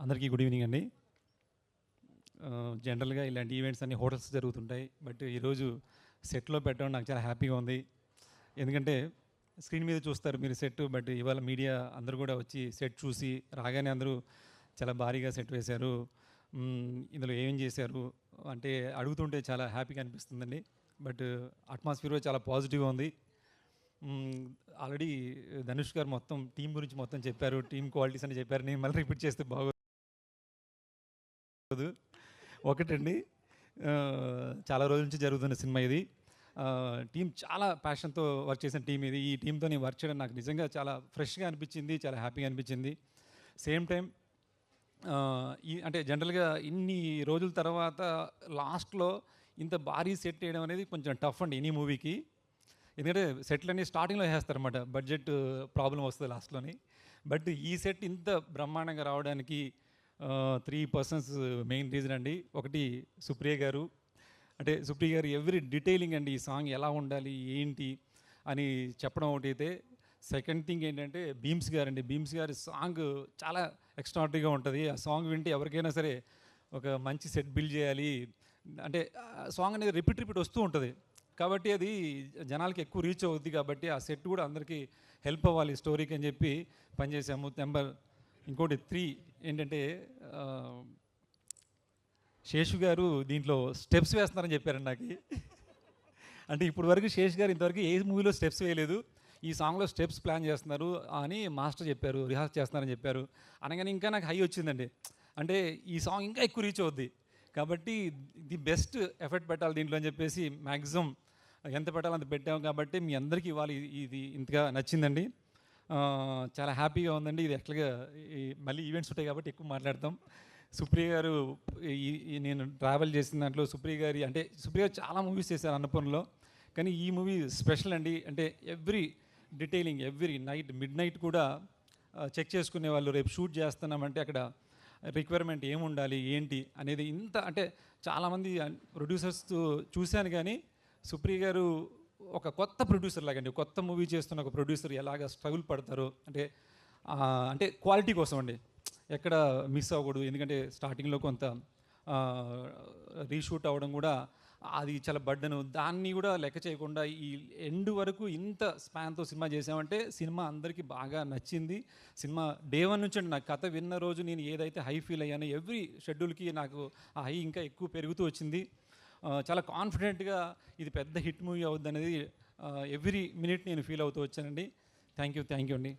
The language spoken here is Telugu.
అందరికీ గుడ్ ఈవినింగ్ అండి. జనరల్గా ఇలాంటి ఈవెంట్స్ అన్ని హోటల్స్ జరుగుతుంటాయి. బట్ ఈరోజు సెట్లో పెట్టడం నాకు చాలా హ్యాపీగా ఉంది. ఎందుకంటే స్క్రీన్ మీద చూస్తారు మీరు సెట్, బట్ ఇవాళ మీడియా అందరూ కూడా వచ్చి సెట్ చూసి రాగానే అందరూ చాలా భారీగా సెట్ వేశారు. ఇందులో ఏం చేశారు అంటే అడుగుతుంటే చాలా హ్యాపీగా అనిపిస్తుందండి. బట్ అట్మాస్ఫియర్ చాలా పాజిటివ్గా ఉంది. ఆల్రెడీ ధనుష్ గారు మొత్తం టీం గురించి మొత్తం చెప్పారు, టీమ్ క్వాలిటీస్ అని చెప్పారు. నేను మళ్ళీ రిపీట్ చేస్తే బాగోదు. ఒకటండి, చాలా రోజుల నుంచి జరుగుతున్న సినిమా ఇది. టీం చాలా ప్యాషన్తో వర్క్ చేసిన టీం ఇది. ఈ టీంతో నేను వర్క్ చేయడం నాకు నిజంగా చాలా ఫ్రెష్గా అనిపించింది, చాలా హ్యాపీగా అనిపించింది. సేమ్ టైం అంటే జనరల్గా ఇన్ని రోజుల తర్వాత లాస్ట్లో ఇంత భారీ సెట్ వేయడం అనేది కొంచెం టఫ్ అండి ఎనీ మూవీకి. ఎందుకంటే సెట్లన్నీ స్టార్టింగ్లో వేస్తారనమాట, బడ్జెట్ ప్రాబ్లం వస్తుంది లాస్ట్లోని. బట్ ఈ సెట్ ఇంత బ్రహ్మాండంగా రావడానికి 3 పర్సన్స్ మెయిన్ రీజన్ అండి. ఒకటి సుప్రియ గారు. అంటే సుప్రియ గారు ఎవ్రీ డీటెయిలింగ్ అండి, ఈ సాంగ్ ఎలా ఉండాలి ఏంటి అని చెప్పడం ఒకటి అయితే, సెకండ్ థింగ్ ఏంటంటే భీమ్స్ గారు అండి. భీమ్స్ గారి సాంగ్ చాలా ఎక్స్ట్రాడినరీగా ఉంటుంది. ఆ సాంగ్ వింటే ఎవరికైనా సరే ఒక మంచి సెట్ బిల్డ్ చేయాలి అంటే సాంగ్ అనేది రిపీట్ వస్తూ ఉంటుంది. కాబట్టి అది జనాలకి ఎక్కువ రీచ్ అవుద్ది. కాబట్టి ఆ సెట్ కూడా అందరికీ హెల్ప్ అవ్వాలి స్టోరీకి అని చెప్పి పనిచేసాము. ఇంకోటి 3 ఏంటంటే శేషు గారు దీంట్లో స్టెప్స్ వేస్తున్నారని చెప్పారండి నాకు. అంటే ఇప్పుడు వరకు శేష్ గారు ఇంతవరకు ఏ మూవీలో స్టెప్స్ వేయలేదు, ఈ సాంగ్లో స్టెప్స్ ప్లాన్ చేస్తున్నారు అని మాస్టర్ చెప్పారు, రిహార్స్ చేస్తున్నారని చెప్పారు. అనగానే ఇంకా నాకు హై వచ్చిందండి. అంటే ఈ సాంగ్ ఇంకా ఎక్కువ రీచ్ అవుద్ది కాబట్టి ది బెస్ట్ ఎఫర్ట్ పెట్టాలి దీంట్లో అని చెప్పేసి మ్యాక్సిమం ఎంత పెట్టాలో అంత పెట్టాము. కాబట్టి మీ అందరికీ ఇవాళ ఇది ఇంతగా నచ్చిందండి. చాలా హ్యాపీగా ఉందండి. ఇది యాక్చువల్గా మళ్ళీ ఈవెంట్స్ ఉంటాయి కాబట్టి ఎక్కువ మాట్లాడతాం. సుప్రియ గారు నేను ట్రావెల్ చేసిన దాంట్లో సుప్రియ గారు చాలా మూవీస్ చేశారు అన్నపూర్ణలో, కానీ ఈ మూవీ స్పెషల్ అండి. అంటే every detailing, every night mid night కూడా చెక్ చేసుకునే వాళ్ళు. రేపు షూట్ చేస్తున్నామంటే అక్కడ రిక్వైర్మెంట్ ఏముండాలి ఏంటి అనేది ఇంత అంటే చాలామంది ప్రొడ్యూసర్స్ చూశాను, కానీ సుప్రియ గారు ఒక కొత్త ప్రొడ్యూసర్ లాగండి. కొత్త మూవీ చేస్తున్న ఒక ప్రొడ్యూసర్ ఎలాగ స్ట్రగుల్ పడతారో అంటే క్వాలిటీ కోసం అండి, ఎక్కడ మిస్ అవ్వకూడదు. ఎందుకంటే స్టార్టింగ్లో కొంత రీషూట్ అవ్వడం కూడా అది చాలా బర్డెను, దాన్ని కూడా లెక్క చేయకుండా ఈ ఎండ్ వరకు ఇంత స్పాన్తో సినిమా చేసామంటే సినిమా అందరికీ బాగా నచ్చింది. సినిమా డే 1 నుంచి అండి, నాకు కథ విన్న రోజు నేను ఏదైతే హై ఫీల్ అయ్యానో ఎవ్రీ షెడ్యూల్కి నాకు ఆ హై ఇంకా ఎక్కువ పెరుగుతూ వచ్చింది. చాలా కాన్ఫిడెంట్గా ఇది పెద్ద హిట్ మూవీ అవుద్ది అనేది ఎవ్రీ మినిట్ నేను ఫీల్ అవుతూ వచ్చానండి. థ్యాంక్ యూ అండి.